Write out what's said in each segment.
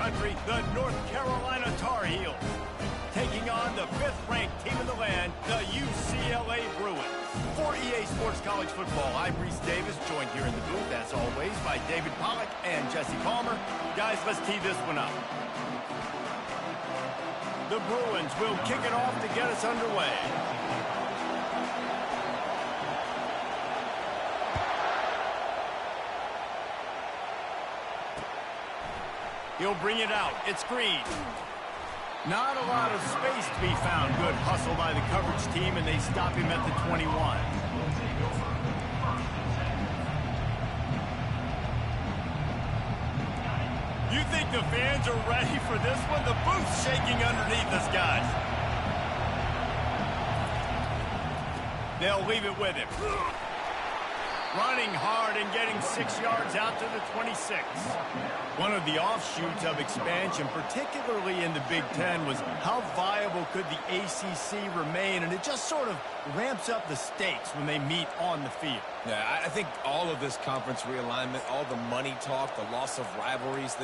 country, the North Carolina Tar Heels. Taking on the 5th-ranked team in the land, the UCLA Bruins. For EA Sports College Football, I'm Reese Davis, joined here in the booth, as always, by David Pollack and Jesse Palmer. Guys, let's tee this one up. The Bruins will kick it off to get us underway. He'll bring it out. It's Green. Not a lot of space to be found. Good hustle by the coverage team, and they stop him at the 21. You think the fans are ready for this one? The booth's shaking underneath us, guys. They'll leave it with him. Running hard and getting 6 yards out to the 26. One of the offshoots of expansion, particularly in the Big Ten, was how viable could the ACC remain, and it just sort of ramps up the stakes when they meet on the field. Yeah, I think all of this conference realignment, all the money talk, the loss of rivalries,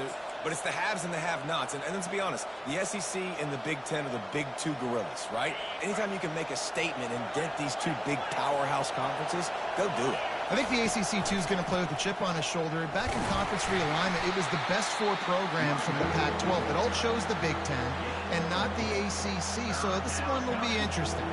but it's the haves and the have-nots. And let's be honest, the SEC and the Big Ten are the big two gorillas, right? Anytime you can make a statement and dent these two big powerhouse conferences, go do it. I think the ACC, too, is going to play with a chip on his shoulder. Back in conference realignment, it was the best 4 programs from the Pac-12 that all chose the Big Ten and not the ACC, so this one will be interesting.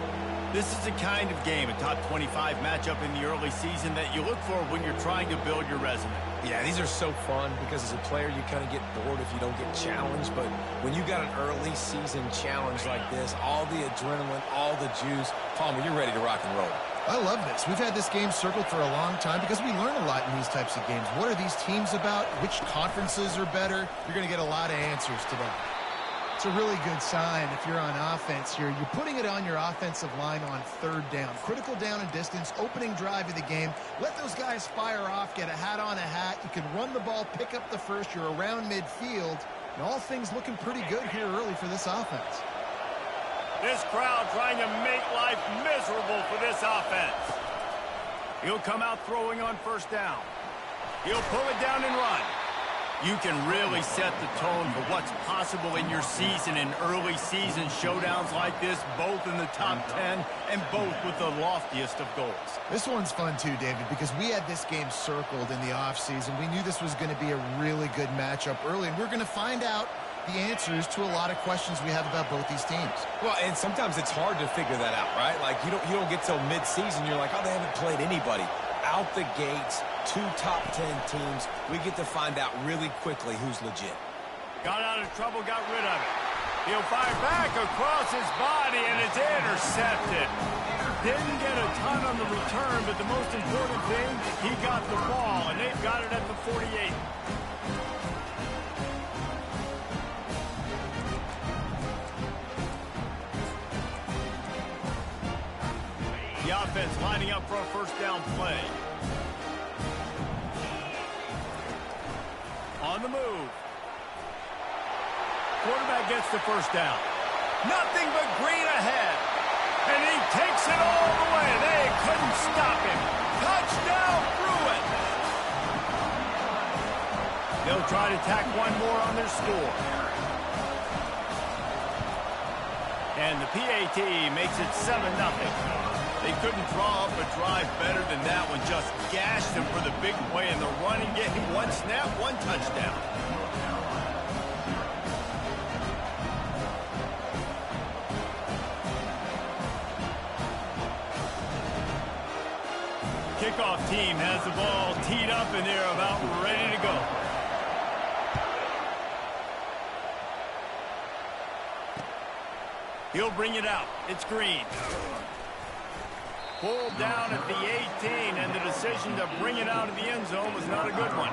This is the kind of game, a top 25 matchup in the early season, that you look for when you're trying to build your resume. Yeah, these are so fun because as a player, you kind of get bored if you don't get challenged. But when you got an early season challenge like this, all the adrenaline, all the juice, Palmer, you're ready to rock and roll. I love this. We've had this game circled for a long time because we learn a lot in these types of games. What are these teams about? Which conferences are better? You're going to get a lot of answers today. It's a really good sign if you're on offense here. You're putting it on your offensive line on 3rd down. Critical down and distance, opening drive of the game. Let those guys fire off, get a hat on a hat. You can run the ball, pick up the first. You're around midfield. And all things looking pretty good here early for this offense. This crowd trying to make life miserable for this offense. He'll come out throwing on 1st down. He'll pull it down and run. You can really set the tone for what's possible in your season in early season showdowns like this, both in the top 10 and both with the loftiest of goals. This one's fun too, David, because we had this game circled in the offseason. We knew this was going to be a really good matchup early, and we're going to find out the answers to a lot of questions we have about both these teams. Well, and sometimes it's hard to figure that out, right? Like, you don't get till mid-season, you're like, oh, they haven't played anybody. Out the gates, 2 top 10 teams, we get to find out really quickly who's legit. Got out of trouble, got rid of it. He'll fire back across his body, and it's intercepted. Didn't get a ton on the return, but the most important thing, he got the ball, and they've got it at the 48. The offense lining up for a 1st down play. On the move. Quarterback gets the 1st down. Nothing but green ahead. And he takes it all the way. They couldn't stop him. Touchdown, Bruins. They'll try to tack one more on their score. And the PAT makes it 7-0. They couldn't draw up a drive better than that one. Just gashed them for the big play in the running game. 1 snap, 1 touchdown. Kickoff team has the ball teed up, and they're about ready to go. He'll bring it out. It's Green. Pulled down at the 18, and the decision to bring it out of the end zone was not a good one.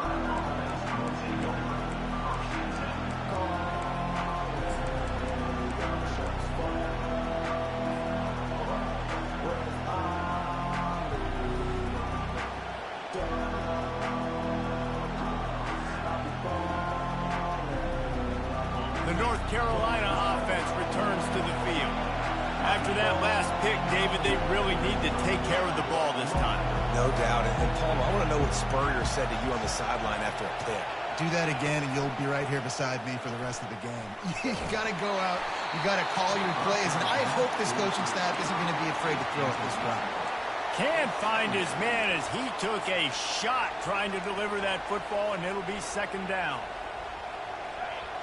The North Carolina offense returns to the field. After that last pick, David, they really need to take care of the ball this time. No doubt. And Palmer, I want to know what Spurrier said to you on the sideline after a pick. Do that again, and you'll be right here beside me for the rest of the game. You got to go out. You got to call your plays, and I hope this coaching staff isn't going to be afraid to throw it this route. Can't find his man as he took a shot trying to deliver that football, and it'll be second down.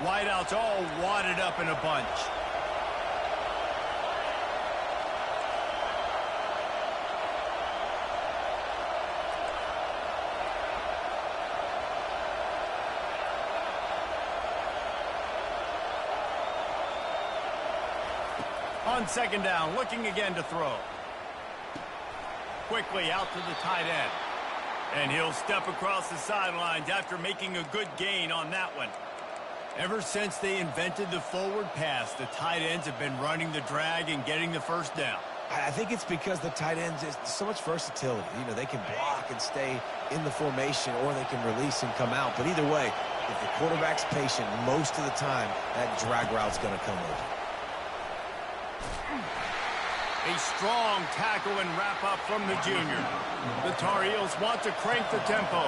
Wideouts all wadded up in a bunch. On second down, looking again to throw. Quickly out to the tight end. And he'll step across the sidelines after making a good gain on that one. Ever since they invented the forward pass, the tight ends have been running the drag and getting the first down. I think it's because the tight ends is so much versatility. You know, they can block and stay in the formation, or they can release and come out. But either way, if the quarterback's patient, most of the time, that drag route's going to come over. A strong tackle and wrap-up from the junior. The Tar Heels want to crank the tempo.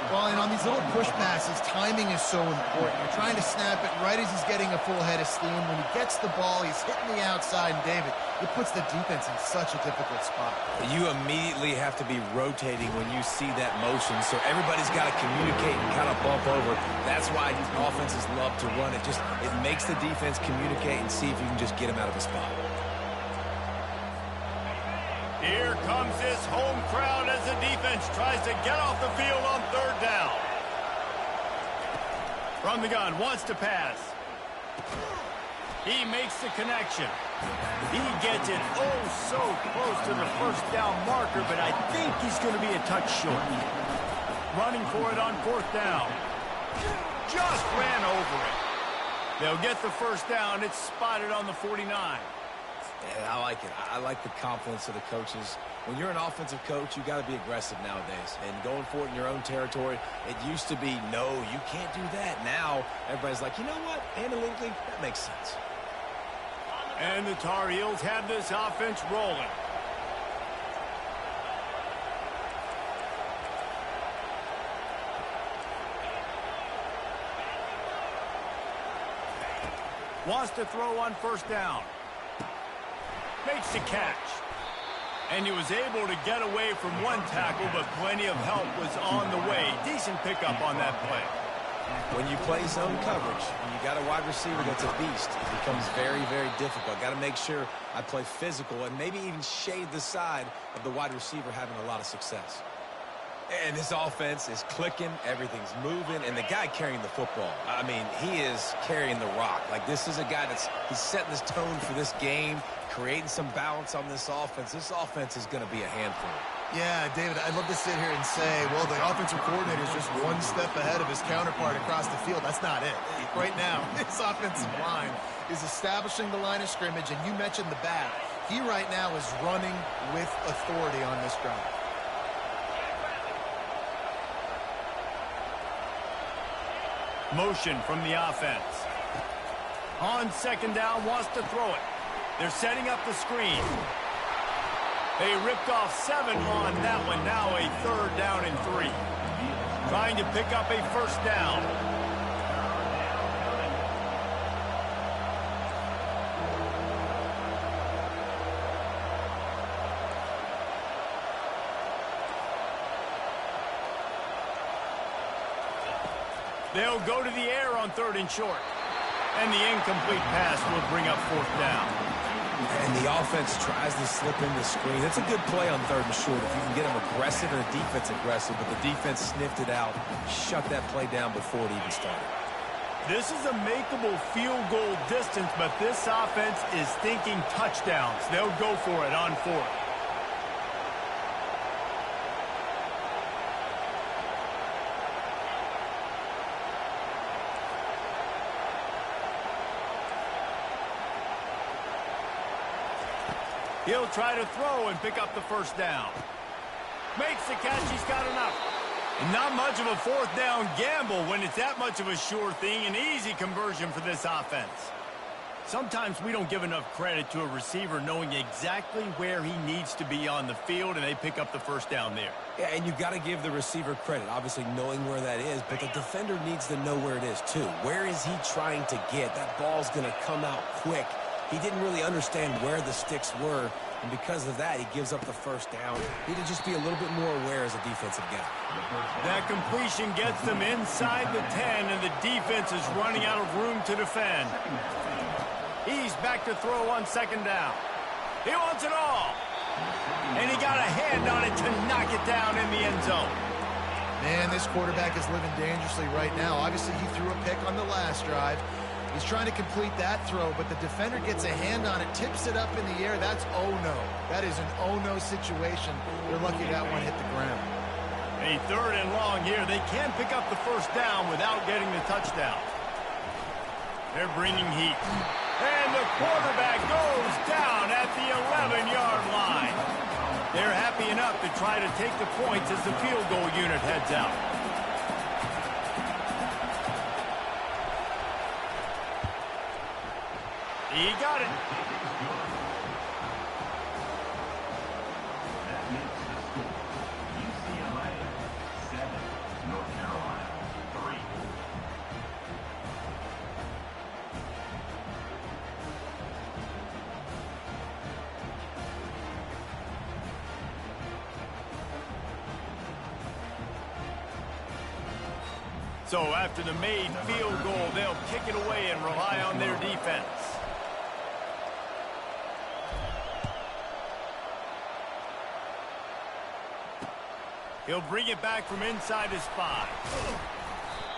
Well, and on these little push passes, timing is so important. You're trying to snap it right as he's getting a full head of steam. When he gets the ball, he's hitting the outside, and David, it puts the defense in such a difficult spot. You immediately have to be rotating when you see that motion, so everybody's got to communicate and kind of bump over. That's why offenses love to run it. It makes the defense communicate and see if you can just get him out of a spot. Here comes this home crowd as the defense tries to get off the field on third down. From the gun, wants to pass. He makes the connection. He gets it so close to the first down marker, but I think he's going to be a touch short. Running for it on fourth down. Just ran over it. They'll get the first down. It's spotted on the 49. Yeah, I like it. I like the confidence of the coaches. When you're an offensive coach, you got to be aggressive nowadays. And going for it in your own territory, it used to be, no, you can't do that. Now, everybody's like, you know what? Analytically, that makes sense. And the Tar Heels have this offense rolling. Wants to throw on first down. Makes the catch. And he was able to get away from one tackle, but plenty of help was on the way. Decent pickup on that play. When you play zone coverage, and you got a wide receiver that's a beast, it becomes very, very difficult. Got to make sure I play physical and maybe even shade the side of the wide receiver having a lot of success. And this offense is clicking, everything's moving, and the guy carrying the football, I mean, he is carrying the rock. Like, this is a guy he's setting this tone for this game, creating some balance on this offense. This offense is going to be a handful. Yeah, David, I'd love to sit here and say, well, the offensive coordinator is just one step ahead of his counterpart across the field. That's not it. Right now, this offensive line is establishing the line of scrimmage, and you mentioned the back. He right now is running with authority on this drive. Motion from the offense. On second down, wants to throw it. They're setting up the screen. They ripped off 7 on that one. Now a third down and 3. Trying to pick up a first down. They'll go to the air on third and short. And the incomplete pass will bring up fourth down. And the offense tries to slip in the screen. That's a good play on third and short if you can get them aggressive and the defense aggressive, but the defense sniffed it out, shut that play down before it even started. This is a makeable field goal distance, but this offense is thinking touchdowns. They'll go for it on fourth. He'll try to throw and pick up the first down. Makes the catch. He's got enough. Not much of a fourth down gamble when it's that much of a sure thing. An easy conversion for this offense. Sometimes we don't give enough credit to a receiver knowing exactly where he needs to be on the field, and they pick up the first down there. Yeah, and you got to give the receiver credit, obviously knowing where that is, but the defender needs to know where it is too. Where is he trying to get? That ball's going to come out quick. He didn't really understand where the sticks were, and because of that, he gives up the first down. Need to just be a little bit more aware as a defensive guy. That completion gets them inside the 10, and the defense is running out of room to defend. He's back to throw on second down. He wants it all. And he got a hand on it to knock it down in the end zone. Man, this quarterback is living dangerously right now. Obviously, he threw a pick on the last drive. He's trying to complete that throw, but the defender gets a hand on it, tips it up in the air. That's oh-no. That is an oh-no situation. They're lucky that one hit the ground. A third and long here. They can pick up the first down without getting the touchdown. They're bringing heat. And the quarterback goes down at the 11-yard line. They're happy enough to try to take the points as the field goal unit heads out. He got it. UCLA 7, North Carolina 3. So after the made field goal, they'll kick it away and rely on their defense. He'll bring it back from inside his 5.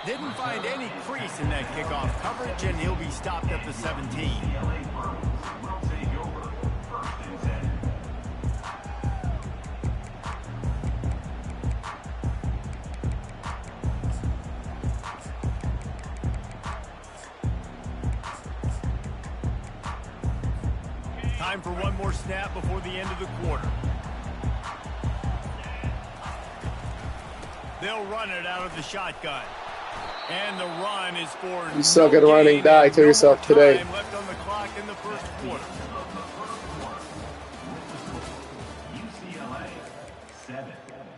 Didn't find any crease in that kickoff coverage, and he'll be stopped at the 17. Time for one more snap before the end of the quarter. They'll run it out of the shotgun. And the run is for You suck at running. Die. Kill yourself today. Left on the clock in the first quarter. UCLA 7,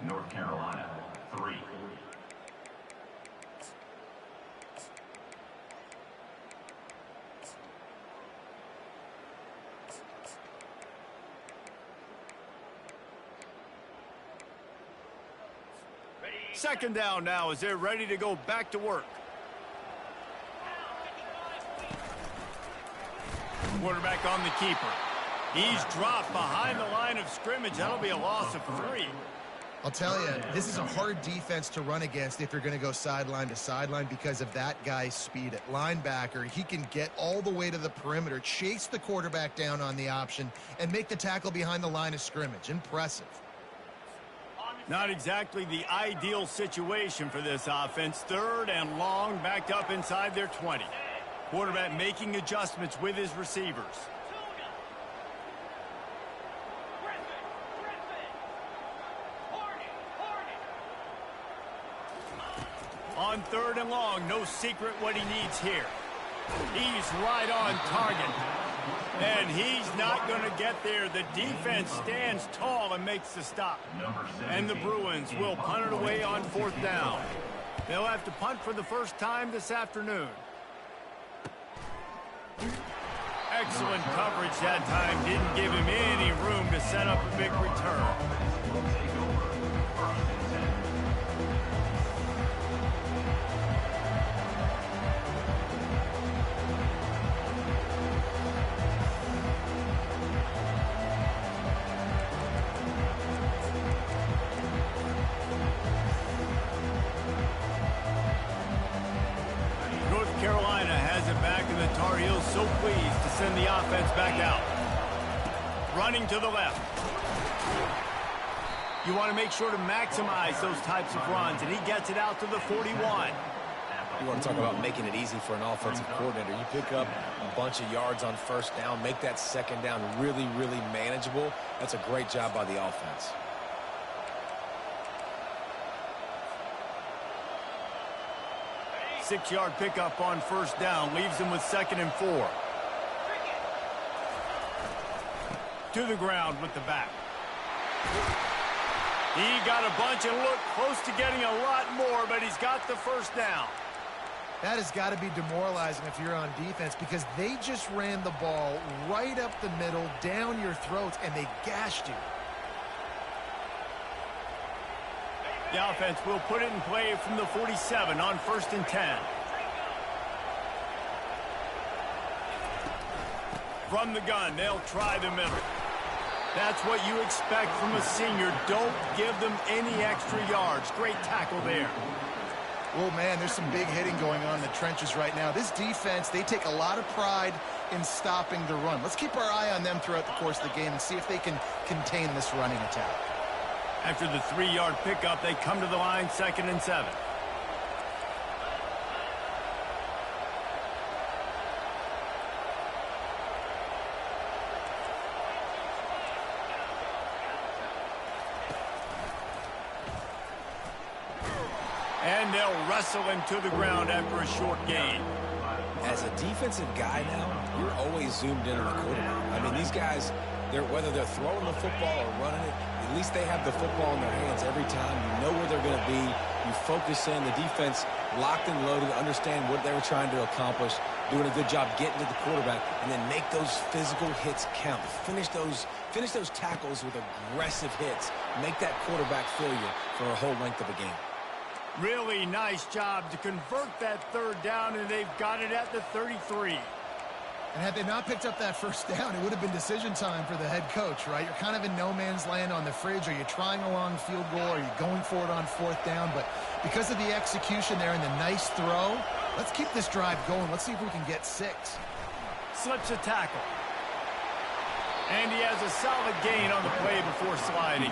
North Carolina 3. Second down now as they're ready to go back to work. Quarterback on the keeper. He's dropped behind the line of scrimmage. That'll be a loss of 3. I'll tell you, this is a hard defense to run against if you're going to go sideline to sideline because of that guy's speed at linebacker. He can get all the way to the perimeter, chase the quarterback down on the option, and make the tackle behind the line of scrimmage. Impressive. Not exactly the ideal situation for this offense. Third and long, backed up inside their 20. Quarterback making adjustments with his receivers. On third and long, no secret what he needs here. He's right on target. And he's not going to get there. The defense stands tall and makes the stop. And the Bruins will punt it away on fourth down. They'll have to punt for the first time this afternoon. Excellent coverage that time. Didn't give him any room to set up a big return. Carolina has it back, and the Tar Heels so pleased to send the offense back out. Running to the left. You want to make sure to maximize those types of runs, and he gets it out to the 41. You want to talk about making it easy for an offensive coordinator. You pick up a bunch of yards on first down, make that second down really, really manageable. That's a great job by the offense. Six-yard pickup on first down leaves him with 2nd and 4. To the ground with the back. He got a bunch and looked close to getting a lot more, but he's got the first down. That has got to be demoralizing if you're on defense because they just ran the ball right up the middle, down your throats, and they gashed you. The offense will put it in play from the 47 on 1st and 10. From the gun, they'll try the middle. That's what you expect from a senior. Don't give them any extra yards. Great tackle there. Oh, man, there's some big hitting going on in the trenches right now. This defense, they take a lot of pride in stopping the run. Let's keep our eye on them throughout the course of the game and see if they can contain this running attack. After the 3-yard pickup, they come to the line 2nd and 7. And they'll wrestle him to the ground after a short gain. As a defensive guy now, you're always zoomed in on the quarterback. I mean, these guys, whether they're throwing the football or running it, at least they have the football in their hands every time. You know where they're going to be. You focus in. The defense locked and loaded, understand what they were trying to accomplish, doing a good job getting to the quarterback, and then make those physical hits count. Finish those tackles with aggressive hits. Make that quarterback feel you for a whole length of a game. Really nice job to convert that 3rd down, and they've got it at the 33. And had they not picked up that first down, it would have been decision time for the head coach, right? You're kind of in no man's land on the fridge. Are you trying a long field goal? Are you going for it on 4th down? But because of the execution there and the nice throw, let's keep this drive going. Let's see if we can get 6. Slips a tackle. And he has a solid gain on the play before sliding.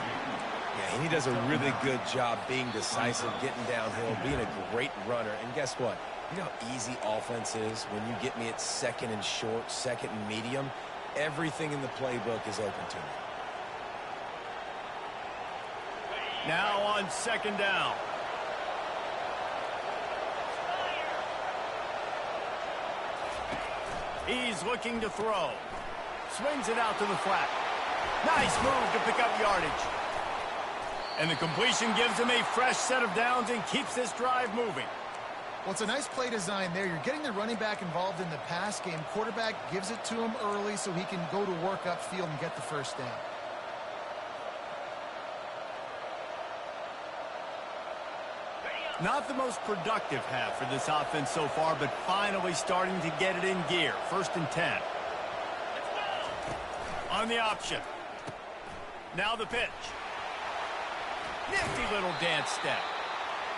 Yeah, and he does a really good job being decisive, getting downhill, being a great runner. And guess what? You know how easy offense is when you get me at 2nd and short, 2nd and medium? Everything in the playbook is open to me. Now on 2nd down. He's looking to throw. Swings it out to the flat. Nice move to pick up yardage. And the completion gives him a fresh set of downs and keeps this drive moving. Well, it's a nice play design there. You're getting the running back involved in the pass game. Quarterback gives it to him early so he can go to work upfield and get the first down. Not the most productive half for this offense so far, but finally starting to get it in gear. 1st and 10. On the option. Now the pitch. Nifty little dance step.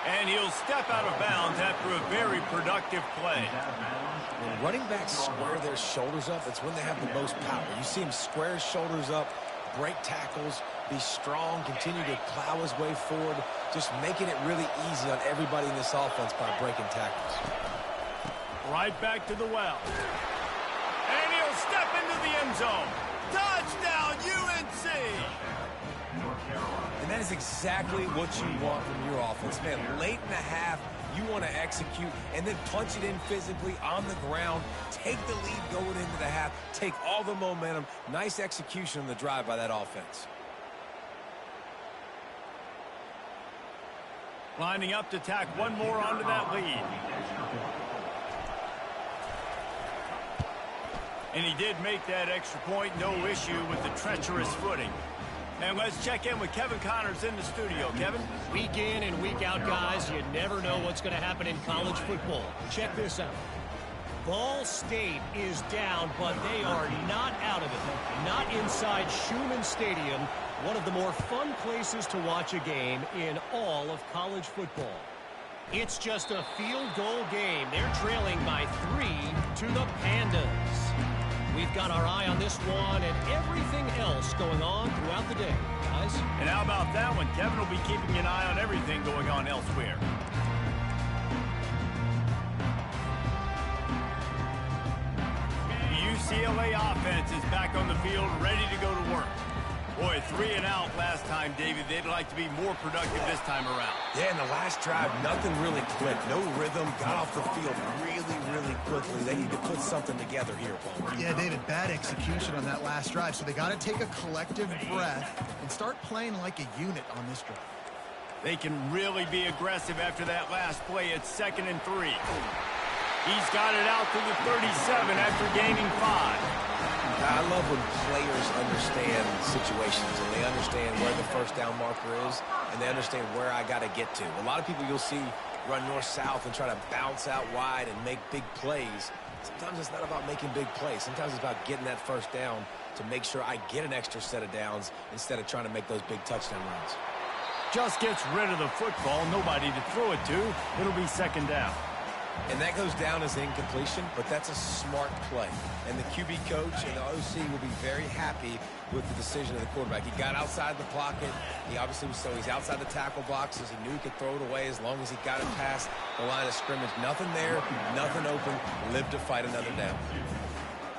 And he'll step out of bounds after a very productive play. When running backs square their shoulders up, that's when they have the most power. You see him square his shoulders up, break tackles, be strong, continue to plow his way forward, just making it really easy on everybody in this offense by breaking tackles. Right back to the well. And he'll step into the end zone. Touchdown, UNC! And that is exactly what you want from your offense. Man, late in the half, you want to execute and then punch it in physically on the ground. Take the lead going into the half. Take all the momentum. Nice execution on the drive by that offense. Lining up to tack one more onto that lead. And he did make that extra point. No issue with the treacherous footing. And let's check in with Kevin Connors in the studio. Kevin? Week in and week out, guys, you never know what's going to happen in college football. Check this out. Ball State is down, but they are not out of it. Not inside Schumann Stadium, one of the more fun places to watch a game in all of college football. It's just a field goal game. They're trailing by 3 to the Pandas. We've got our eye on this one and everything else going on throughout the day, guys. And how about that one? Kevin will be keeping an eye on everything going on elsewhere. The UCLA offense is back on the field, ready to go to work. Boy, 3 and out last time, David. They'd like to be more productive this time around. Yeah, in the last drive, nothing really clicked. No rhythm, got off the field really quickly. They need to put something together here, Paul. Yeah, David, bad execution on that last drive, so they got to take a collective breath and start playing like a unit on this drive. They can really be aggressive after that last play. It's 2nd and 3. He's got it out to the 37 after gaining 5. I love when players understand situations and they understand where the first down marker is and they understand where I got to get to. A lot of people you'll see run north-south and try to bounce out wide and make big plays. Sometimes it's not about making big plays. Sometimes it's about getting that first down to make sure I get an extra set of downs instead of trying to make those big touchdown runs. Just gets rid of the football, nobody to throw it to. It'll be 2nd down. And that goes down as incompletion, but that's a smart play. And the QB coach and the OC will be very happy with the decision of the quarterback. He got outside the pocket. He obviously was so he's outside the tackle boxes. He knew he could throw it away as long as he got it past the line of scrimmage. Nothing there, nothing open. Lived to fight another down.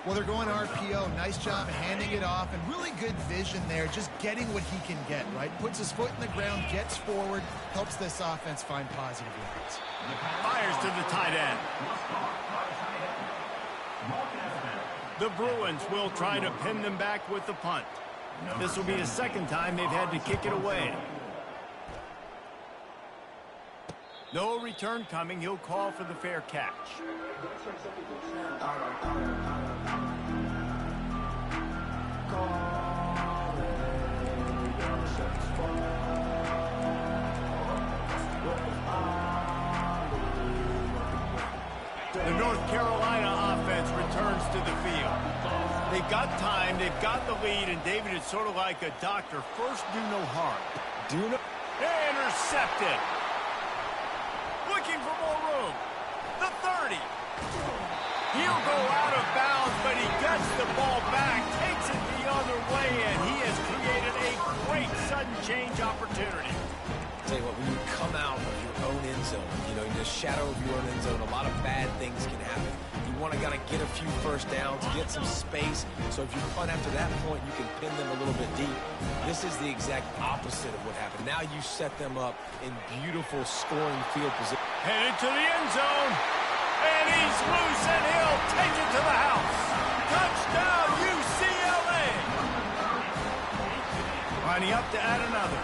Well, they're going RPO. Nice job handing it off, and really good vision there, just getting what he can get, right? Puts his foot in the ground, gets forward, helps this offense find positive yards. Fires to the tight end. The Bruins will try to pin them back with the punt. This will be the 2nd time they've had to kick it away. No return coming. He'll call for the fair catch. The North Carolina offense returns to the field. They've got time, they've got the lead, and David, it's sort of like a doctor. First, do no harm. Intercepted. Looking for more room. The 30. He'll go out of bounds, but he gets the ball back, takes it the other way, and he has created a great sudden change opportunity. Tell you what, when you come out of your own end zone, you know, in the shadow of your own end zone, a lot of bad things can happen. You want to get a few first downs, get some space, so if you punt after that point, you can pin them a little bit deep. This is the exact opposite of what happened. Now you set them up in beautiful scoring field position. Headed to the end zone, and he's loose, and he'll take it to the house. Touchdown, UCLA! Lining up to add another.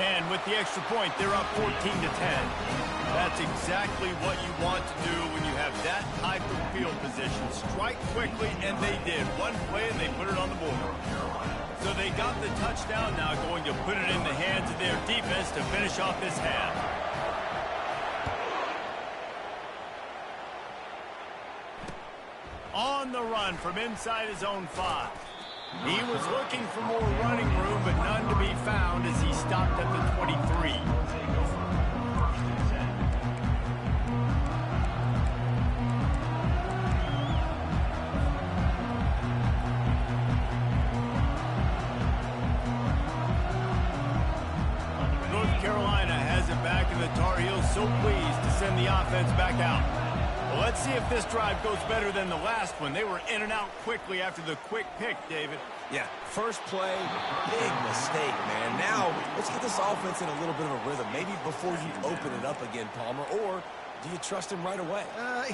And with the extra point, they're up 14-10. That's exactly what you want to do when you have that type of field position. Strike quickly, and they did. One play, and they put it on the board. So they got the touchdown, now going to put it in the hands of their defense to finish off this half. On the run from inside his own 5. He was looking for more running room, but none to be found as he stopped at the 23. North Carolina has it back, and the Tar Heels so pleased to send the offense back out. Well, let's see if this drive goes better than the last one. They were in and out quickly after the quick pick, David. Yeah, first play, big mistake, man. Now, let's get this offense in a little bit of a rhythm. Maybe before you open it up again, Palmer, or do you trust him right away?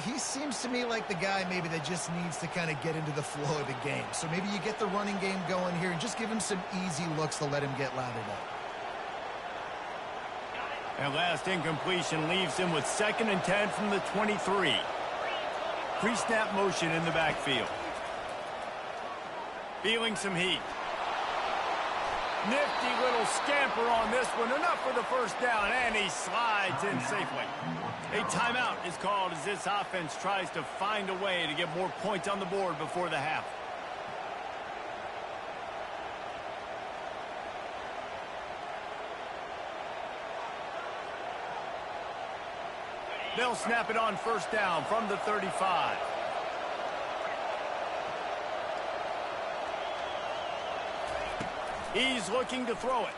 He seems to me like the guy maybe that just needs to kind of get into the flow of the game. So maybe you get the running game going here and just give him some easy looks to let him get lathered up. That last incompletion leaves him with 2nd and 10 from the 23. Pre-snap motion in the backfield. Feeling some heat. Nifty little scamper on this one. Enough for the first down, and he slides in safely. A timeout is called as this offense tries to find a way to get more points on the board before the half. They'll snap it on first down from the 35. He's looking to throw it.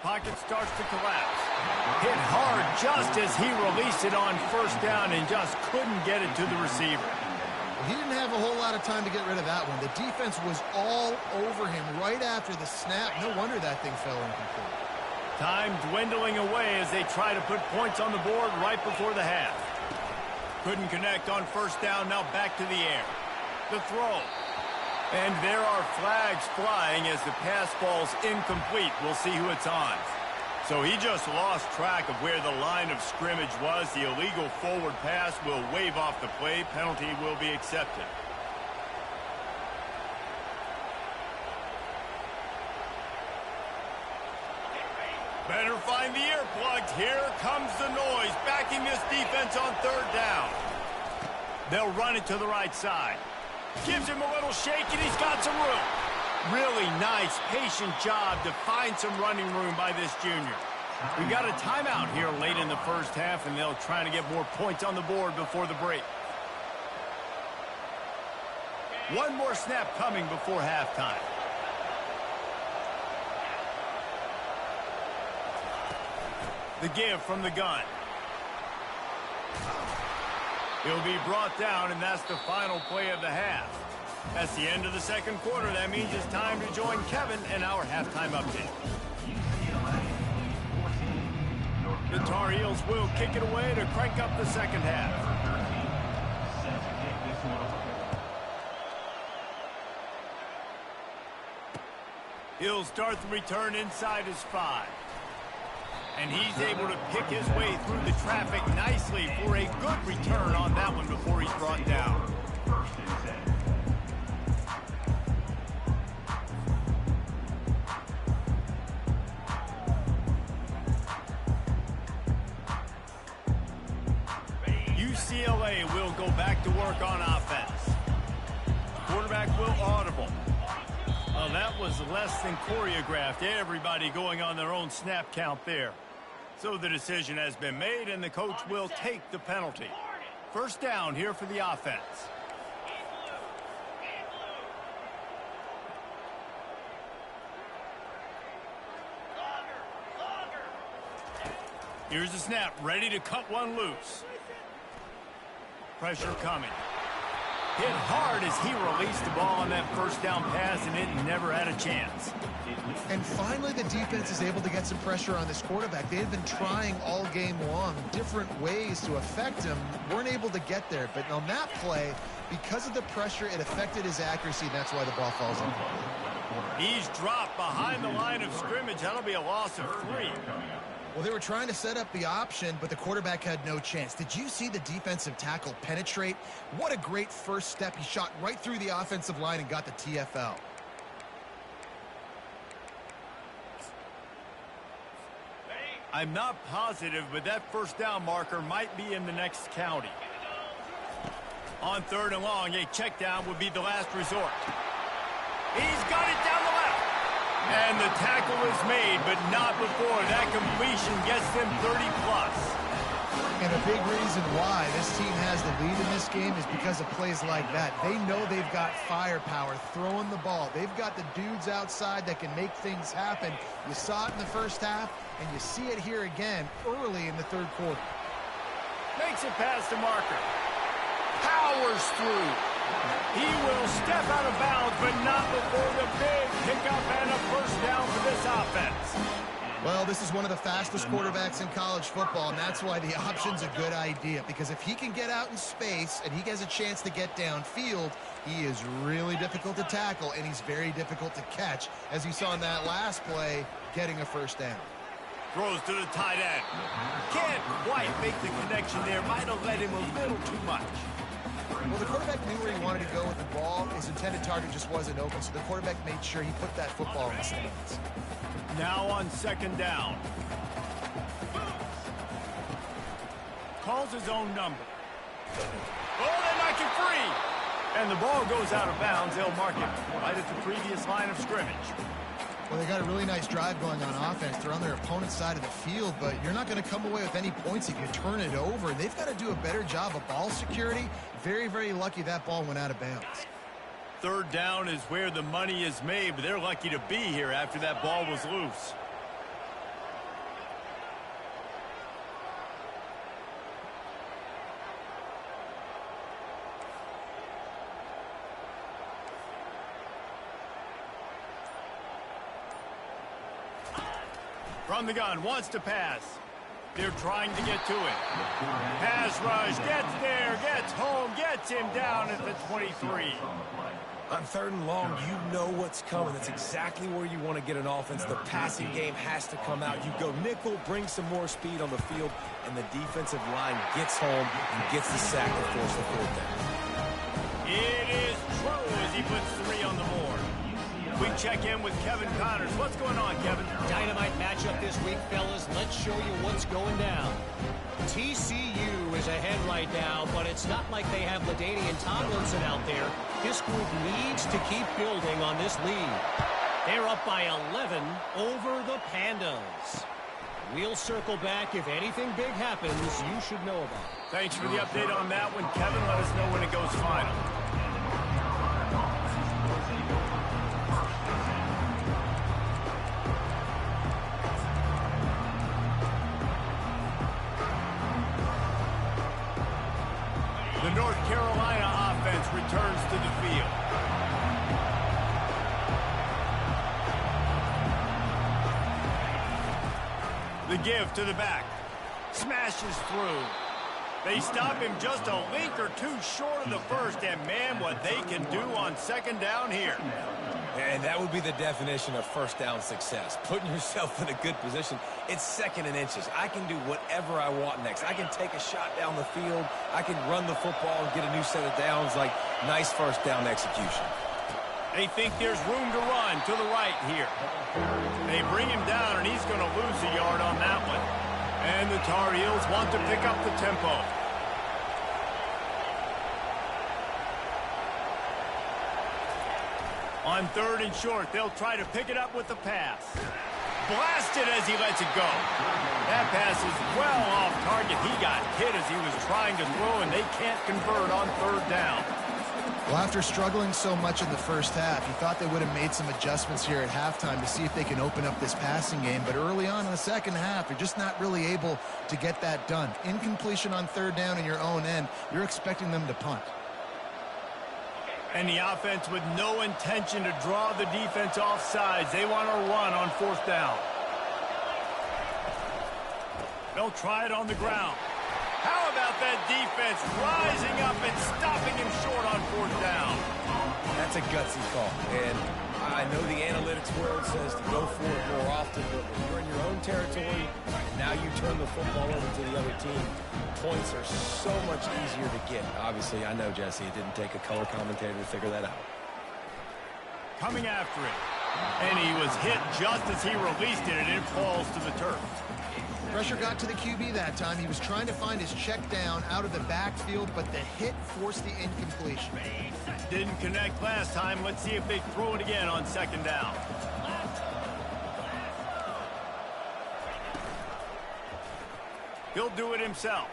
Pocket starts to collapse. Hit hard just as he released it on first down and just couldn't get it to the receiver. He didn't have a whole lot of time to get rid of that one. The defense was all over him right after the snap. No wonder that thing fell incomplete. Time dwindling away as they try to put points on the board right before the half. Couldn't connect on first down, now back to the air. The throw. And there are flags flying as the pass falls incomplete. We'll see who it's on. So he just lost track of where the line of scrimmage was. The illegal forward pass will wave off the play. Penalty will be accepted. Better find the earplugs. Here comes the noise, backing this defense on third down. They'll run it to the right side. Gives him a little shake, and he's got some room. Really nice, patient job to find some running room by this junior. We got a timeout here late in the first half, and they'll try to get more points on the board before the break. One more snap coming before halftime. The give from the gun. He'll be brought down, and that's the final play of the half. That's the end of the second quarter. That means it's time to join Kevin in our halftime update. The Tar Heels will kick it away to crank up the second half. He'll start the return inside his 5. And he's able to pick his way through the traffic nicely for a good return on that one before he's brought down. UCLA will go back to work on offense. Quarterback will audible. Well, that was less than choreographed. Everybody going on their own snap count there. So the decision has been made, and the coach will take the penalty. First down here for the offense. Here's the snap, ready to cut one loose. Pressure coming. Hit hard as he released the ball on that first down pass, and it never had a chance. And finally, the defense is able to get some pressure on this quarterback. They had been trying all game long different ways to affect him. Weren't able to get there. But on that play, because of the pressure, it affected his accuracy, and that's why the ball falls in. He's dropped behind the line of scrimmage. That'll be a loss of 3. Well, they were trying to set up the option, but the quarterback had no chance. Did you see the defensive tackle penetrate? What a great first step. He shot right through the offensive line and got the TFL. I'm not positive, but that first down marker might be in the next county. On third and long, a check down would be the last resort. He's got it down the left. And the tackle is made, but not before that completion gets them 30-plus. And a big reason why this team has the lead in this game is because of plays like that. They know they've got firepower throwing the ball. They've got the dudes outside that can make things happen. You saw it in the first half, and you see it here again early in the third quarter. Makes it past the marker. Powers through. He will step out of bounds, but not before the big pickup and a first down for this offense. Well, this is one of the fastest quarterbacks in college football, and that's why the option's a good idea. Because if he can get out in space and he has a chance to get downfield, he is really difficult to tackle, and he's very difficult to catch, as you saw in that last play, getting a first down. Throws to the tight end. Can't quite make the connection there. Might have led him a little too much. Well, the quarterback knew where he wanted to go with the ball. His intended target just wasn't open, so the quarterback made sure he put that football in the stands. Now on second down. Calls his own number. Oh, they knock it free. And the ball goes out of bounds. They'll mark it right at the previous line of scrimmage. Well, they got a really nice drive going on offense. They're on their opponent's side of the field, but you're not going to come away with any points if you turn it over. They've got to do a better job of ball security. Very, very lucky that ball went out of bounds. Third down is where the money is made, but they're lucky to be here after that ball was loose. From the gun, wants to pass. They're trying to get to it. Pass rush, gets there, gets home, gets him down at the 23. On 3rd and long, you know what's coming. That's exactly where you want to get an offense. The passing game has to come out. You go nickel, bring some more speed on the field, and the defensive line gets home and gets the sack to force the 4th down. It is true as he puts 3 on the board. We check in with Kevin Connors. What's going on, Kevin? Dynamite matchup this week, fellas. Let's show you what's going down. TCU is ahead right now, but it's not like they have LaDainian Tomlinson out there. This group needs to keep building on this lead. They're up by 11 over the Pandas. We'll circle back. If anything big happens, you should know about it. Thanks for the update on that one, Kevin. Let us know when it goes final. The North Carolina offense returns to the field. The give to the back. Smashes through. They stop him just a link or two short of the first, and man, what they can do on 2nd down here. And that would be the definition of 1st down success. Putting yourself in a good position. It's 2nd and inches. I can do whatever I want next. I can take a shot down the field. I can run the football and get a new set of downs. Like, nice 1st down execution. They think there's room to run to the right here. They bring him down, and he's going to lose a yard on that one. And the Tar Heels want to pick up the tempo. On 3rd and short, they'll try to pick it up with the pass. Blasted as he lets it go. That pass is well off target. He got hit as he was trying to throw, and they can't convert on 3rd down. Well, after struggling so much in the first half, you thought they would have made some adjustments here at halftime to see if they can open up this passing game. But early on in the second half, they're just not really able to get that done. Incompletion on 3rd down in your own end, you're expecting them to punt. And the offense with no intention to draw the defense off sides. They want to run on 4th down. They'll try it on the ground. How about that defense rising up and stopping him short on 4th down? That's a gutsy call. And I know the analytics world says to go for it more often, but when you're in your own territory, now you turn the football over to the other team. Points are so much easier to get. Obviously, I know, Jesse, it didn't take a color commentator to figure that out. Coming after it. And he was hit just as he released it, and it falls to the turf. Pressure got to the QB that time. He was trying to find his check down out of the backfield, but the hit forced the incompletion. Didn't connect last time. Let's see if they throw it again on 2nd down. He'll do it himself.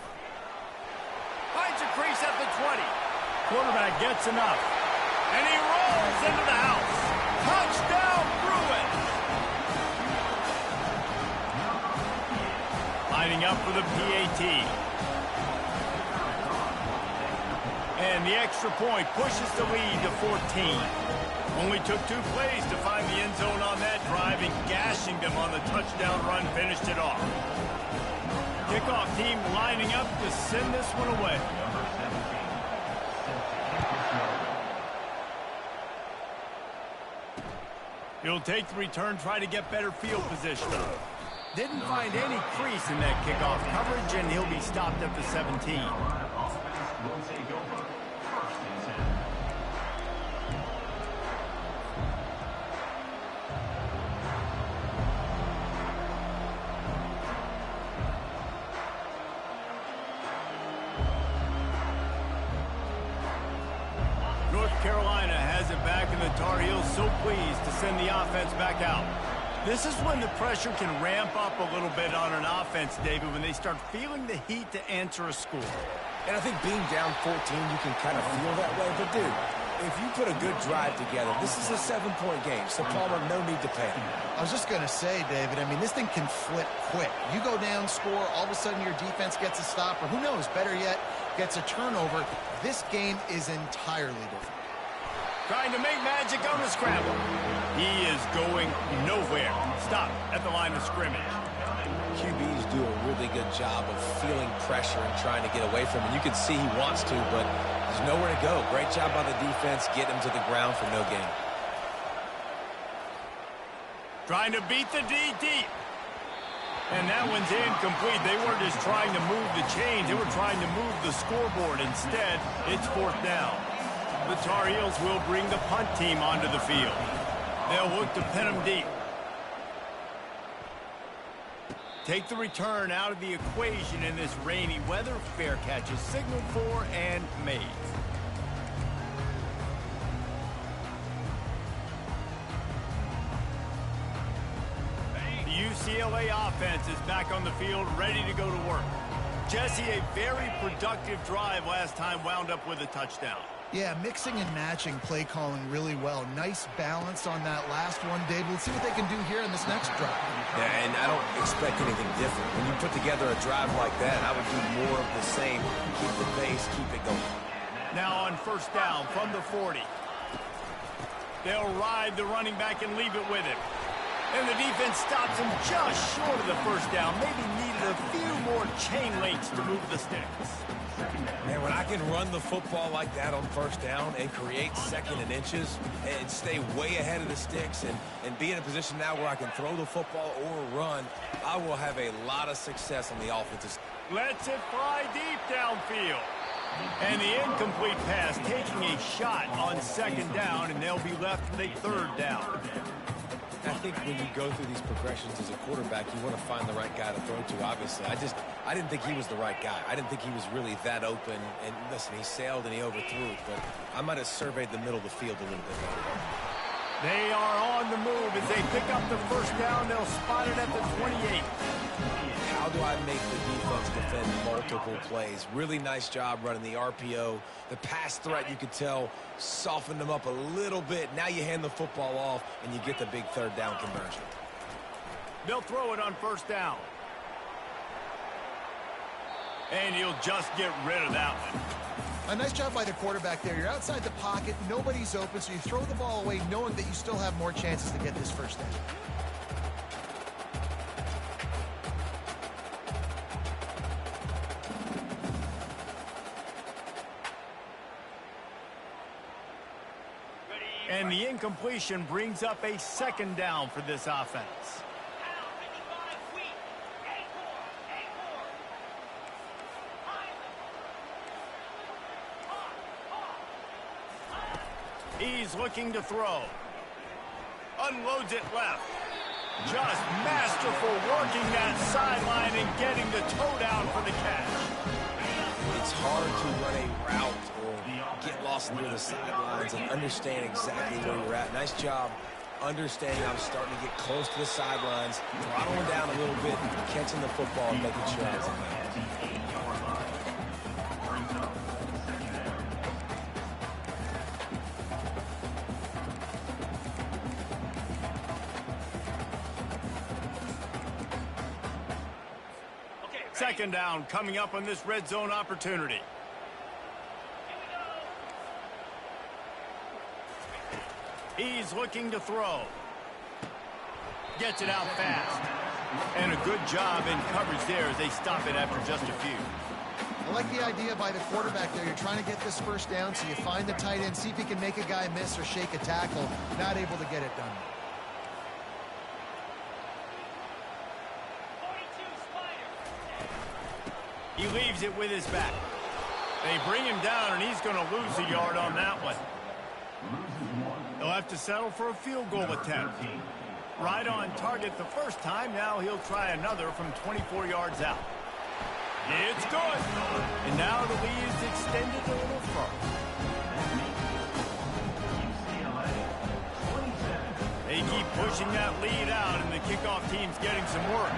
Finds a crease at the 20. Quarterback gets enough. And he rolls into the house. Touchdown, Bruins! Lining up for the PAT. And the extra point pushes the lead to 14. Only took 2 plays to find the end zone on that drive, and gashing them on the touchdown run finished it off. Kickoff team lining up to send this one away. He'll take the return, try to get better field position. Didn't find any crease in that kickoff coverage, and he'll be stopped at the 17. North Carolina has it back, and the Tar Heels so pleased to send the offense back out. This is when the pressure can ramp up a little bit on an offense, David, when they start feeling the heat to answer a score. And I think being down 14, you can kind of feel that way. But, dude, if you put a good drive together, this is a 7-point game, so Palmer, no need to panic. I was just going to say, David, I mean, this thing can flip quick. You go down, score, all of a sudden your defense gets a stop, or who knows, better yet, gets a turnover. This game is entirely different. Trying to make magic on the scramble. He is going nowhere. Stop at the line of scrimmage. QBs do a really good job of feeling pressure and trying to get away from him. You can see he wants to, but there's nowhere to go. Great job by the defense, getting him to the ground for no gain. Trying to beat the D deep. And that one's incomplete. They weren't just trying to move the chains. They were trying to move the scoreboard. Instead, it's 4th down. The Tar Heels will bring the punt team onto the field. They'll look to pin them deep. Take the return out of the equation in this rainy weather. Fair catch is signaled for and made. UCLA offense is back on the field, ready to go to work. Jesse, a very productive drive last time, wound up with a touchdown. Yeah, mixing and matching play calling really well. Nice balance on that last one, Dave. Let's see what they can do here in this next drive. Yeah, and I don't expect anything different. When you put together a drive like that, I would do more of the same. Keep the pace, keep it going. Now on 1st down from the 40. They'll ride the running back and leave it with him. And the defense stops him just short of the 1st down. Maybe needed a few more chain links to move the sticks. Man, when I can run the football like that on 1st down and create 2nd and inches and stay way ahead of the sticks and be in a position now where I can throw the football or run, I will have a lot of success on the offensive side. Lets it fly deep downfield. And the incomplete pass taking a shot on 2nd down, and they'll be left with a 3rd down. I think when you go through these progressions as a quarterback, you want to find the right guy to throw to, obviously. I didn't think he was the right guy. I didn't think he was really that open. And listen, he sailed and he overthrew it, but I might have surveyed the middle of the field a little bit better. They are on the move as they pick up the 1st down. They'll spot it at the 28. How do I make the defense defend multiple plays? Really nice job running the RPO. The pass threat, you could tell, softened them up a little bit. Now you hand the football off, and you get the big 3rd down conversion. They'll throw it on 1st down. And he'll just get rid of that one. A nice job by the quarterback there. You're outside the pocket, nobody's open, so you throw the ball away knowing that you still have more chances to get this 1st down. And the incompletion brings up a 2nd down for this offense. He's looking to throw. Unloads it left. Just masterful working that sideline and getting the toe down for the catch. It's hard to run a route or get lost near the sidelines and understand exactly where you're at. Nice job understanding I was starting to get close to the sidelines, throttling down a little bit, catching the football and making sure I was in there. Second down coming up on this red zone opportunity. He's looking to throw. Gets it out fast. And a good job in coverage there as they stop it after just a few. I like the idea by the quarterback there. You're trying to get this 1st down, so you find the tight end, see if he can make a guy miss or shake a tackle. Not able to get it done. He leaves it with his back. They bring him down, and he's going to lose a yard on that one. They'll have to settle for a field goal attempt. Right on target the first time. Now he'll try another from 24 yards out. It's good. And now the lead is extended a little further. They keep pushing that lead out, and the kickoff team's getting some work.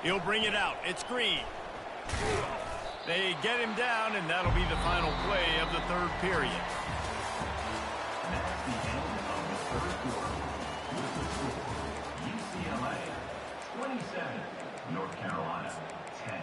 He'll bring it out. It's Green. They get him down, and that'll be the final play of the 3rd period. That's the end of the 3rd quarter. With the score, UCLA 27, North Carolina 10.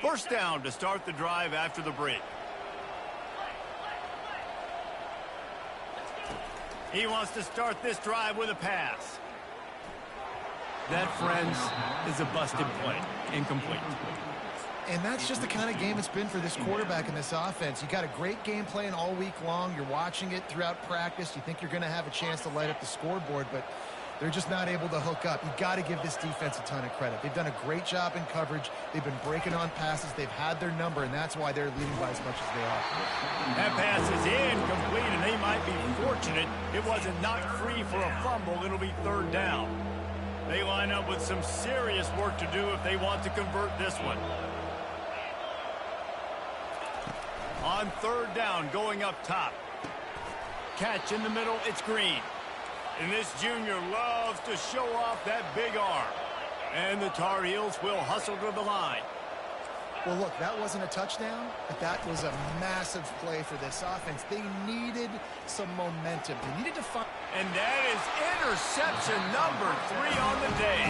First down to start the drive after the break. He wants to start this drive with a pass. That, friends, is a busted play. Incomplete. And that's just the kind of game it's been for this quarterback in this offense. You got a great game plan all week long. You're watching it throughout practice. You think you're going to have a chance to light up the scoreboard, but they're just not able to hook up. You got to give this defense a ton of credit. They've done a great job in coverage. They've been breaking on passes. They've had their number, and that's why they're leading by as much as they are. That pass is incomplete, and they might be fortunate it wasn't knocked free for a fumble. It'll be third down. They line up with some serious work to do if they want to convert this one. On third down, going up top. Catch in the middle, it's Green. And this junior loves to show off that big arm. And the Tar Heels will hustle to the line. Well, look, that wasn't a touchdown, but that was a massive play for this offense. They needed some momentum. They needed to find... And that is interception number 3 on the day.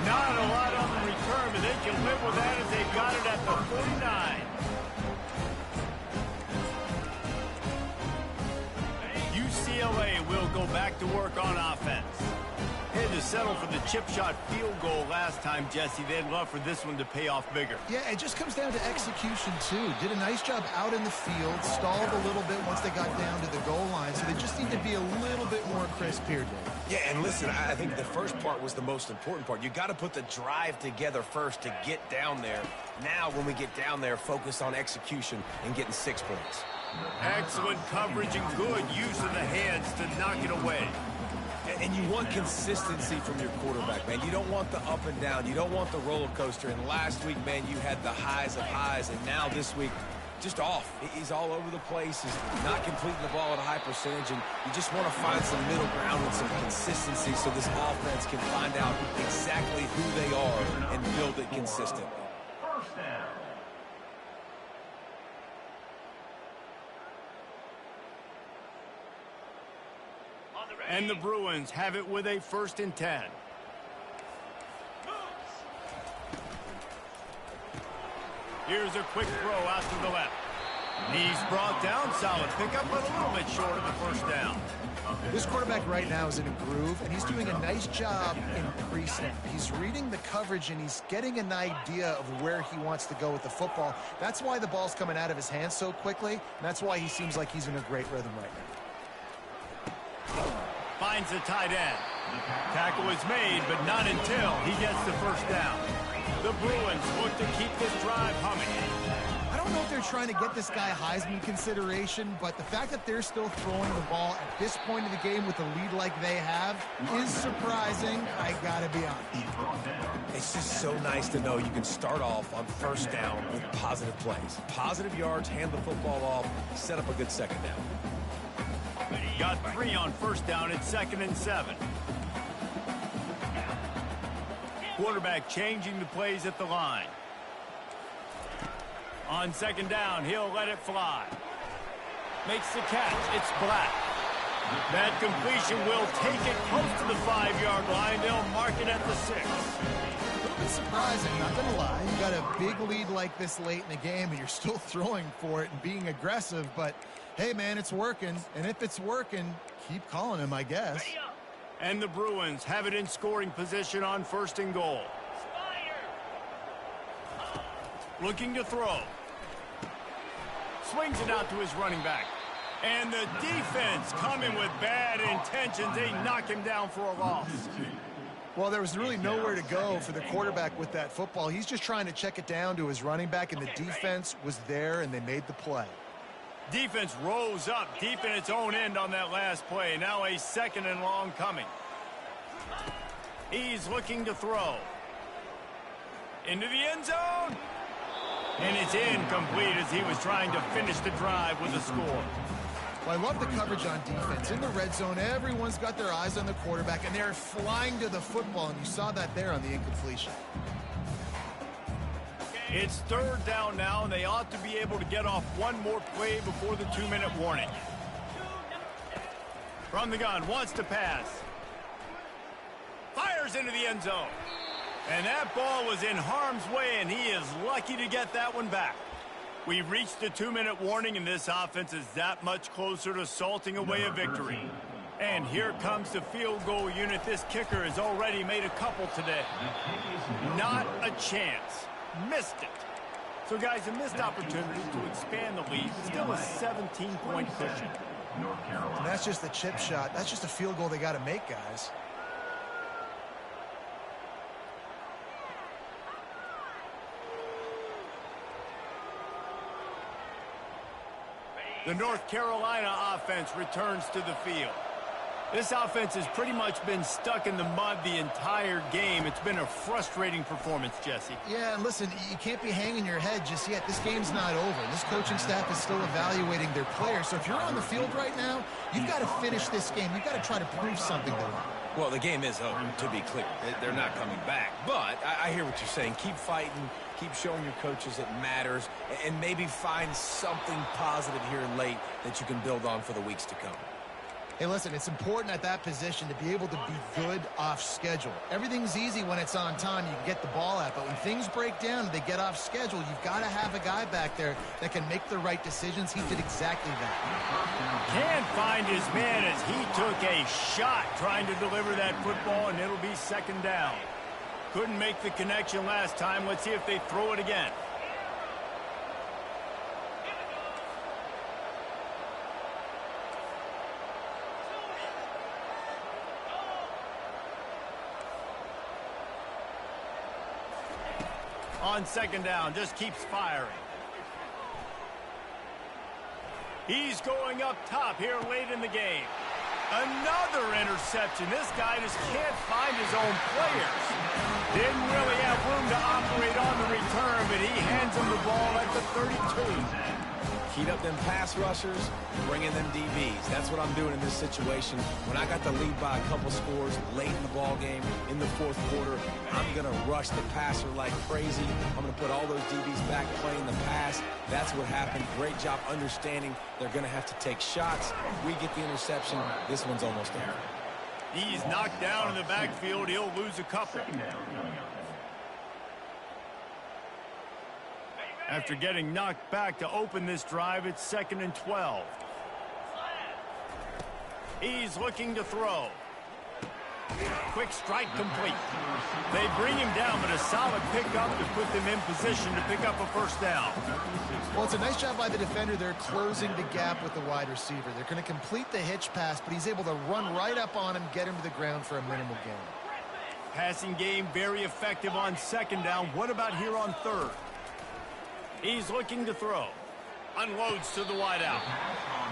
Not a lot on the return, but they can live with that as they got it at the 49. UCLA will go back to work on offense. Had to settle for the chip shot field goal last time, Jesse. They'd love for this one to pay off bigger. Yeah, it just comes down to execution, too. Did a nice job out in the field, stalled a little bit once they got down to the goal line, so they just need to be a little bit more crisp here, Dave. Yeah, and listen, I think the first part was the most important part. You got to put the drive together first to get down there. Now, when we get down there, focus on execution and getting 6 points. Excellent coverage and good use of the hands to knock it away. And you want consistency from your quarterback, man. You don't want the up and down. You don't want the roller coaster. And last week, man, you had the highs of highs. And now this week, just off. He's all over the place. He's not completing the ball at a high percentage. And you just want to find some middle ground and some consistency so this offense can find out exactly who they are and build it consistently. First down. And the Bruins have it with a 1st and 10. Here's a quick throw out to the left. Knees brought down, solid pickup, but a little bit short of the first down. This quarterback right now is in a groove, and he's doing a nice job in pre-snap. He's reading the coverage, and he's getting an idea of where he wants to go with the football. That's why the ball's coming out of his hands so quickly, and that's why he seems like he's in a great rhythm right now. Finds the tight end. Tackle is made, but not until he gets the first down. The Bruins look to keep this drive humming. I don't know if they're trying to get this guy Heisman consideration, but the fact that they're still throwing the ball at this point of the game with a lead like they have is surprising. I gotta be honest. It's just so nice to know you can start off on first down with positive plays. Positive yards, hand the football off, set up a good second down. Got 3 on first down at 2nd and 7. Quarterback changing the plays at the line. On 2nd down, he'll let it fly. Makes the catch. It's Black. That completion will take it close to the 5-yard line. They'll mark it at the 6. A little bit surprising, not gonna lie. You got a big lead like this late in the game, and you're still throwing for it and being aggressive, but hey, man, it's working. And if it's working, keep calling him, I guess. And the Bruins have it in scoring position on 1st and goal. Looking to throw. Swings it out to his running back. And the defense coming with bad intentions. They knock him down for a loss. Well, there was really nowhere to go for the quarterback with that football. He's just trying to check it down to his running back, and the defense was there, and they made the play. Defense rose up deep in its own end on that last play. Now a 2nd and long coming. He's looking to throw. Into the end zone. And it's incomplete as he was trying to finish the drive with a score. Well, I love the coverage on defense. In the red zone, everyone's got their eyes on the quarterback, and they're flying to the football, and you saw that there on the incompletion. It's 3rd down now, and they ought to be able to get off one more play before the 2-minute warning. From the gun, wants to pass. Fires into the end zone. And that ball was in harm's way, and he is lucky to get that one back. We've reached the 2-minute warning, and this offense is that much closer to salting away a victory. And here comes the field goal unit. This kicker has already made a couple today. Not a chance. Missed it. So, guys, a missed opportunity to expand the lead. Still a 17-point cushion. And that's just the chip shot. That's just a field goal they got to make, guys. The North Carolina offense returns to the field. This offense has pretty much been stuck in the mud the entire game. It's been a frustrating performance, Jesse. Yeah, and listen, you can't be hanging your head just yet. This game's not over. This coaching staff is still evaluating their players. So if you're on the field right now, you've got to finish this game. You've got to try to prove something to them. Well, the game is over, to be clear. They're not coming back. But I hear what you're saying. Keep fighting. Keep showing your coaches it matters. And maybe find something positive here late that you can build on for the weeks to come. Hey, listen, it's important at that position to be able to be good off schedule. Everything's easy when it's on time. You can get the ball out. But when things break down and they get off schedule, you've got to have a guy back there that can make the right decisions. He did exactly that. Can't find his man as he took a shot trying to deliver that football, and it'll be second down. Couldn't make the connection last time. Let's see if they throw it again. On second down, just keeps firing. He's going up top here late in the game. Another interception. This guy just can't find his own players. Didn't really have room to operate on the return, but he hands him the ball at the 32. Heat up them pass rushers, bring in them DBs. That's what I'm doing in this situation. When I got the lead by a couple scores late in the ball game, in the fourth quarter, I'm going to rush the passer like crazy. I'm going to put all those DBs back playing the pass. That's what happened. Great job understanding they're going to have to take shots. We get the interception. This one's almost over. He's knocked down in the backfield. He'll lose a couple. After getting knocked back to open this drive, it's 2nd and 12. He's looking to throw. Quick strike complete. They bring him down, but a solid pickup to put them in position to pick up a first down. Well, it's a nice job by the defender. They're closing the gap with the wide receiver. They're going to complete the hitch pass, but he's able to run right up on him, get him to the ground for a minimal gain. Passing game very effective on second down. What about here on third? He's looking to throw. Unloads to the wideout.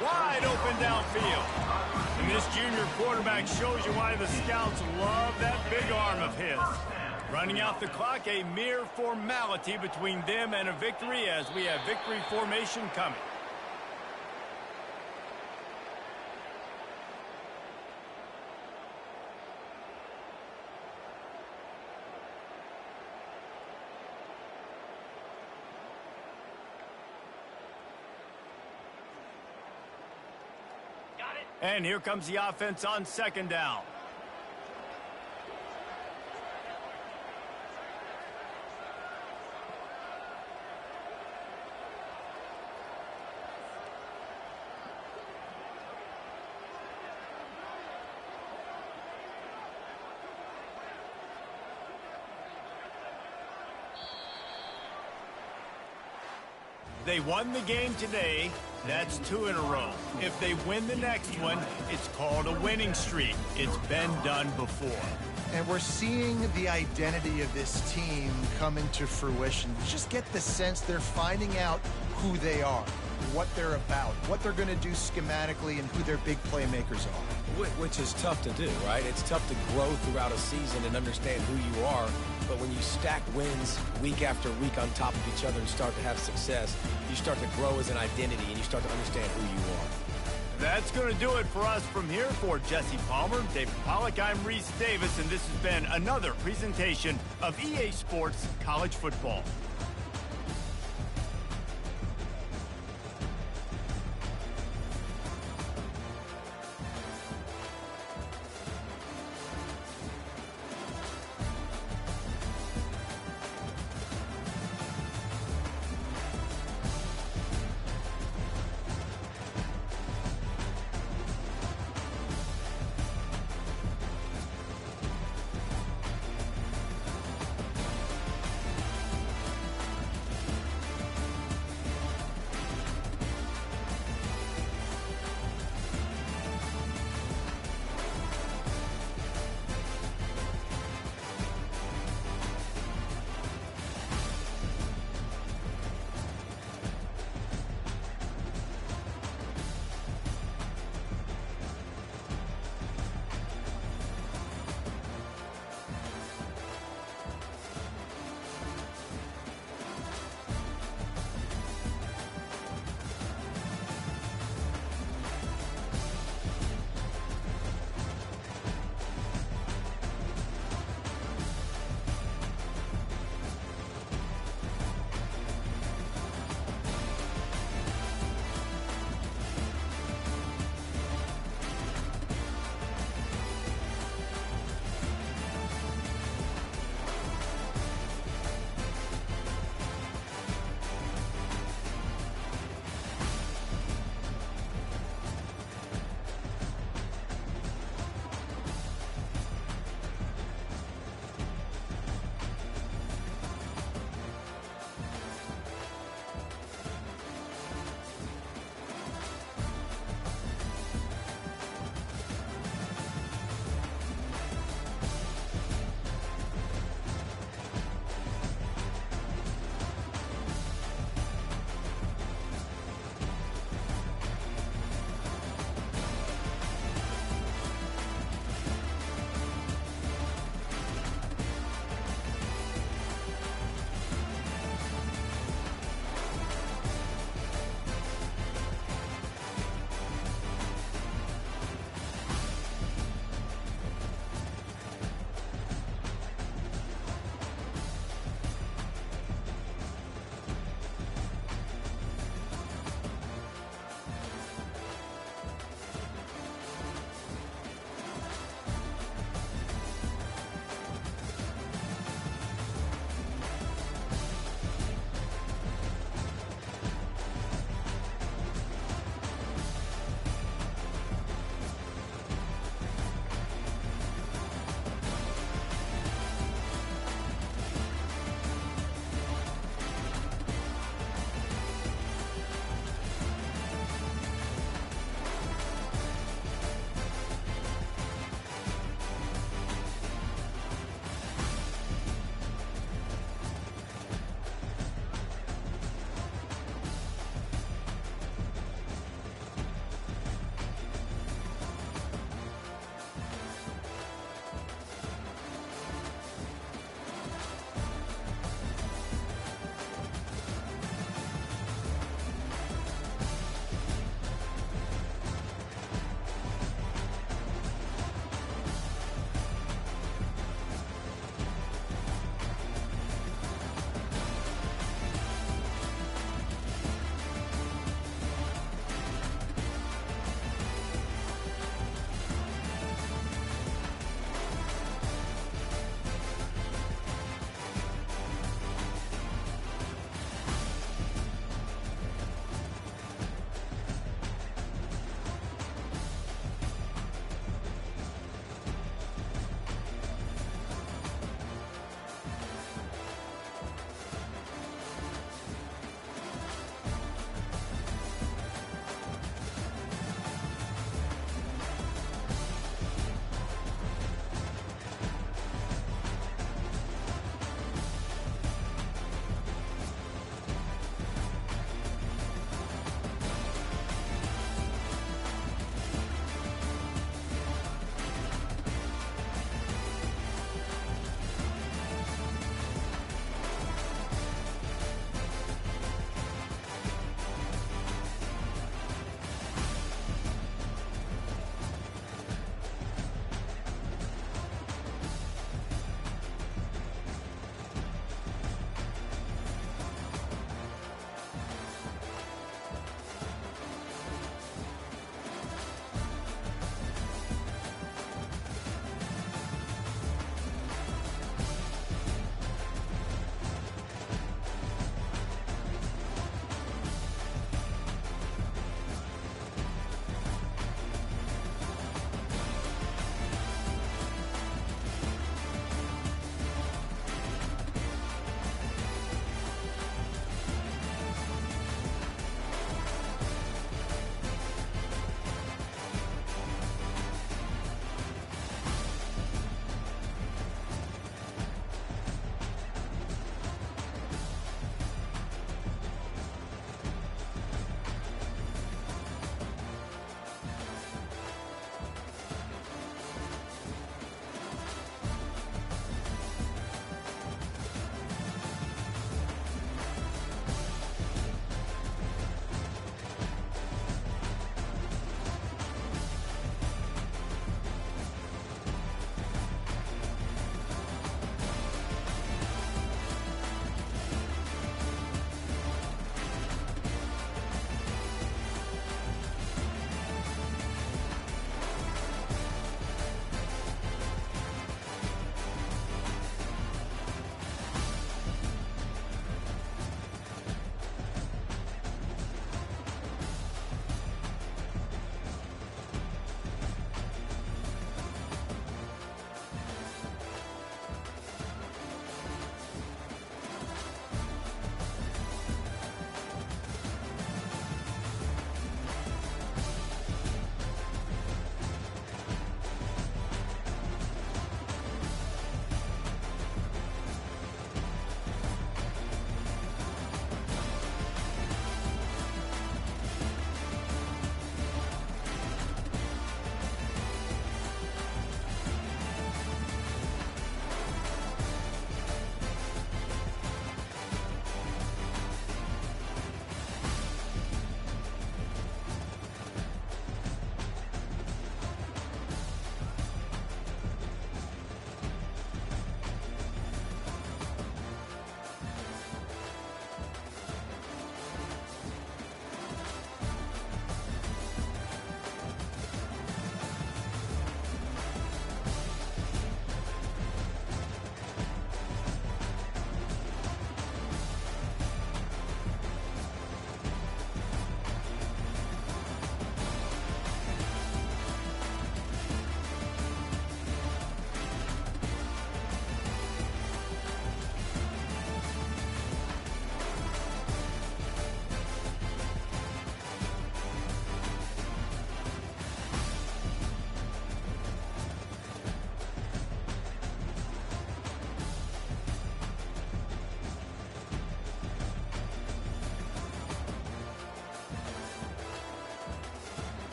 Wide open downfield. And this junior quarterback shows you why the scouts love that big arm of his. Running out the clock, a mere formality between them and a victory as we have victory formation coming. And here comes the offense on second down. They won the game today. That's 2 in a row. If they win the next one, it's called a winning streak. It's been done before. And we're seeing the identity of this team come into fruition. You just get the sense they're finding out who they are, what they're about, what they're going to do schematically, and who their big playmakers are. Which is tough to do, right? It's tough to grow throughout a season and understand who you are. But when you stack wins week after week on top of each other and start to have success, you start to grow as an identity and you start to understand who you are. That's going to do it for us from here. For Jesse Palmer, David Pollack, I'm Reese Davis, and this has been another presentation of EA Sports College Football.